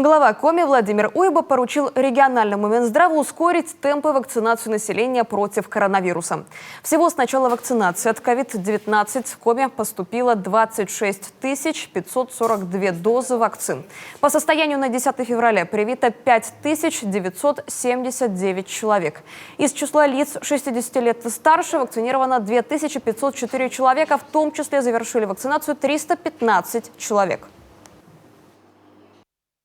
Глава Коми Владимир Уйба поручил региональному Минздраву ускорить темпы вакцинации населения против коронавируса. Всего с начала вакцинации от COVID-19 в Коми поступило 26 542 дозы вакцин. По состоянию на 10 февраля привито 5979 человек. Из числа лиц 60 лет и старше вакцинировано 2504 человека, в том числе завершили вакцинацию 315 человек.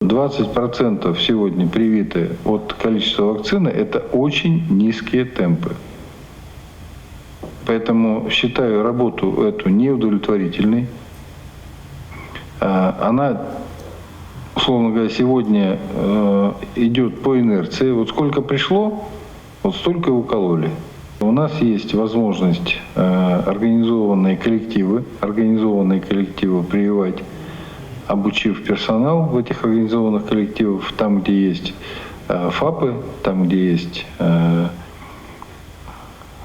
20% сегодня привиты от количества вакцины – это очень низкие темпы. Поэтому считаю работу эту неудовлетворительной. Она, условно говоря, сегодня идет по инерции. Вот сколько пришло, вот столько и укололи. У нас есть возможность организованные коллективы прививать, обучив персонал в этих организованных коллективах, там, где есть ФАПы, там, где есть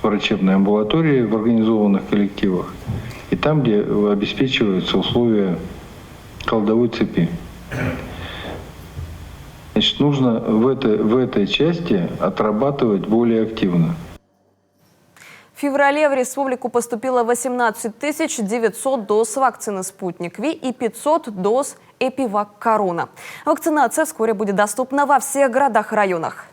врачебные амбулатории в организованных коллективах, и там, где обеспечиваются условия кладовой цепи. Значит, нужно в этой части отрабатывать более активно. В феврале в республику поступило 18 900 доз вакцины «Спутник Ви» и 500 доз «Эпивак Корона». Вакцинация вскоре будет доступна во всех городах и районах.